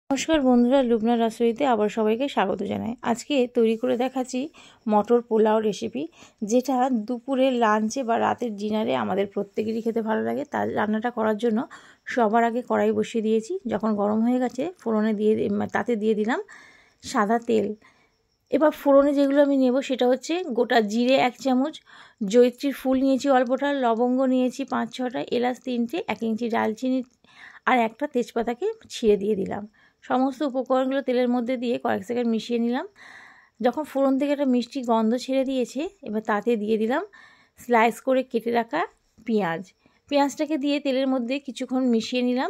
নমস্কার বন্ধুরা, লুবনা রাসোইতে আবার সবাইকে স্বাগত জানাই। আজকে তৈরি করে দেখাচ্ছি মটর পোলাও রেসিপি, যেটা দুপুরে লাঞ্চে বা রাতের ডিনারে আমাদের প্রত্যেকেরই খেতে ভালো লাগে। তার রান্নাটা করার জন্য সবার আগে কড়াই বসিয়ে দিয়েছি। যখন গরম হয়ে গেছে ফোড়নে তাতে দিয়ে দিলাম সাদা তেল। এবার ফোড়নে যেগুলো আমি নেব সেটা হচ্ছে গোটা জিরে 1 চামচ, জয়িত্রীর ফুল নিয়েছি অল্পটা, লবঙ্গ নিয়েছি 5-6টা, এলাচ 3টে, 1 ইঞ্চি ডালচিনি আর একটা তেজপাতাকে ছিঁড়ে দিয়ে দিলাম। সমস্ত উপকরণগুলো তেলের মধ্যে দিয়ে কয়েক সেকেন্ড মিশিয়ে নিলাম। যখন ফোড়ন থেকে একটা মিষ্টি গন্ধ ছেড়ে দিয়েছে, এবার তাতে দিয়ে দিলাম স্লাইস করে কেটে রাখা পেঁয়াজটাকে দিয়ে তেলের মধ্যে কিছুক্ষণ মিশিয়ে নিলাম।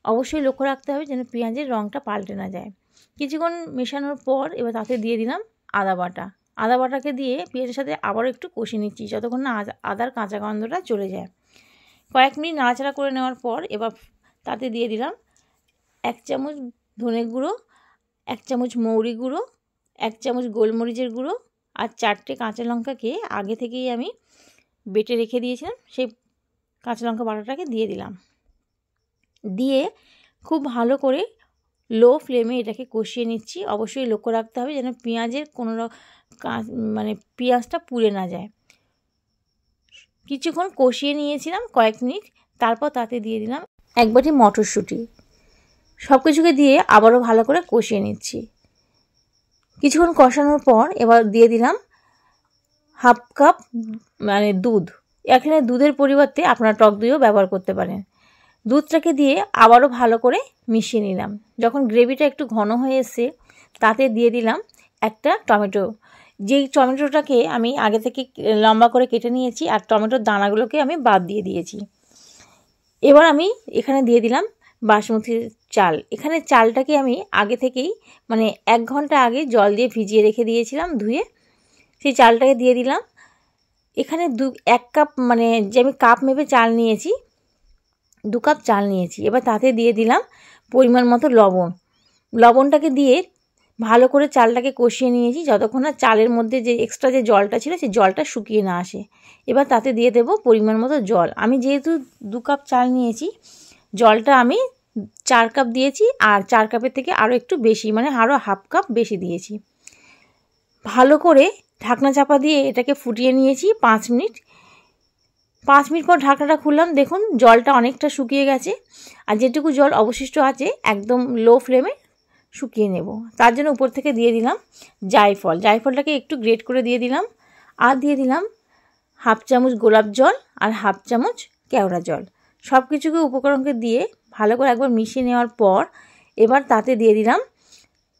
অবশ্যই লক্ষ্য রাখতে হবে যেন পেঁয়াজের রঙটা পাল্টে না যায়। কিছুক্ষণ মেশানোর পর এবার তাতে দিয়ে দিলাম আদা বাটাকে দিয়ে পেঁয়াজের সাথে আবারও একটু কষে নিচ্ছি যতক্ষণ না আদার কাঁচা গন্ধটা চলে যায়। কয়েক মিনিট নাড়াচাড়া করে নেওয়ার পর এবার তাতে দিয়ে দিলাম 1 চামচ ধনে গুঁড়ো, 1 চামচ মৌরি গুঁড়ো, 1 চামচ গোলমরিচের গুঁড়ো আর 4টে কাঁচা লঙ্কাকে আগে থেকেই আমি বেটে রেখে দিয়েছিলাম। সেই কাঁচা লঙ্কা বাটাটাকে দিয়ে দিলাম। দিয়ে খুব ভালো করে লো ফ্লেমে এটাকে কষিয়ে নিচ্ছি। অবশ্যই লক্ষ্য রাখতে হবে যেন পেঁয়াজের কোনো পেঁয়াজটা পুড়ে না যায়। কিছুক্ষণ কষিয়ে নিয়েছিলাম কয়েক মিনিট, তারপর তাতে দিয়ে দিলাম 1 বাটি মটরশুঁটি। সব কিছুকে দিয়ে আবারও ভালো করে কষিয়ে নিচ্ছি। কিছুক্ষণ কষানোর পর এবার দিয়ে দিলাম 1/2 কাপ দুধ। এখানে দুধের পরিবর্তে আপনারা টক দইও ব্যবহার করতে পারেন। দুধটাকে দিয়ে আবারও ভালো করে মিশিয়ে নিলাম। যখন গ্রেভিটা একটু ঘন হয়ে এসে তাতে দিয়ে দিলাম একটা টমেটো। যেই টমেটোটাকে আমি আগে থেকে লম্বা করে কেটে নিয়েছি আর টমেটোর দানাগুলোকে আমি বাদ দিয়ে দিয়েছি। এবার আমি এখানে দিয়ে দিলাম বাসমতি চাল। এখানে চালটাকে আমি আগে থেকেই 1 ঘন্টা আগে জল দিয়ে ভিজিয়ে রেখে দিয়েছিলাম ধুয়ে। সেই চালটাকে দিয়ে দিলাম। এখানে 1 কাপ যে আমি কাপ মেপে চাল নিয়েছি, 2 কাপ চাল নিয়েছি। এবার তাতে দিয়ে দিলাম পরিমাণ মতো লবণটাকে দিয়ে ভালো করে চালটাকে কষিয়ে নিয়েছি যতক্ষণ না চালের মধ্যে যে এক্সট্রা যে জলটা ছিল সেই জলটা শুকিয়ে না আসে। এবার তাতে দিয়ে দেব পরিমাণ মতো জল। আমি যেহেতু 2 কাপ চাল নিয়েছি, জলটা আমি 4 কাপ দিয়েছি আর 4 কাপের থেকে আরও একটু বেশি আরও 1/2 কাপ বেশি দিয়েছি। ভালো করে ঢাকনা চাপা দিয়ে এটাকে ফুটিয়ে নিয়েছি 5 মিনিট। 5 মিনিট পর ঢাকনাটা খুললাম, দেখুন জলটা অনেকটা শুকিয়ে গেছে। আর যেটুকু জল অবশিষ্ট আছে একদম লো ফ্লেমে শুকিয়ে নেব। তার জন্য উপর থেকে দিয়ে দিলাম জায়ফলটাকে একটু গ্রেট করে দিয়ে দিলাম। আর দিয়ে দিলাম 1/2 চামচ গোলাপ জল আর 1/2 চামচ কেওড়া জল। সব কিছুকে উপকরণকে দিয়ে ভালো করে একবার মিশিয়ে নেওয়ার পর এবার তাতে দিয়ে দিলাম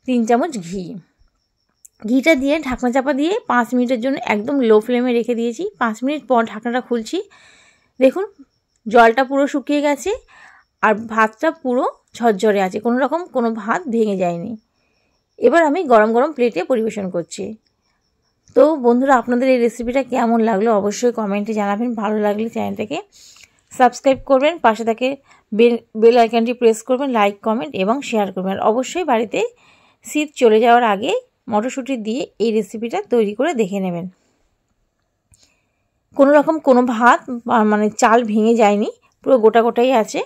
3 চামচ ঘিটা দিয়ে ঢাকনা চাপা দিয়ে 5 মিনিটের জন্য একদম লো ফ্লেমে রেখে দিয়েছি। 5 মিনিট পর ঢাকনাটা খুলছি, দেখুন জলটা পুরো শুকিয়ে গেছে আর ভাতটা পুরো ঝরঝরে আছে, কোনো ভাত ভেঙে যায়নি। এবার আমি গরম গরম প্লেটে পরিবেশন করছি। তো বন্ধুরা, আপনাদের এই রেসিপিটা কেমন লাগলো অবশ্যই কমেন্টে জানাবেন। ভালো লাগলে চ্যানেলটাকে সাবস্ক্রাইব করবেন, পাশে থেকে বেল আইকনটি প্রেস করবেন, লাইক কমেন্ট এবং শেয়ার করবেন। অবশ্যই বাড়িতে শীত চলে যাওয়ার আগে মটরশুঁটি দিয়ে এই রেসিপিটা তৈরি করে দেখে নেবেন। কোনো ভাত চাল ভেঙে যায়নি, পুরো গোটাই আছে।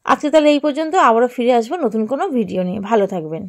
আজকে তাহলে এই পর্যন্ত, আবারও ফিরে আসবো নতুন কোনো ভিডিও নিয়ে। ভালো থাকবেন।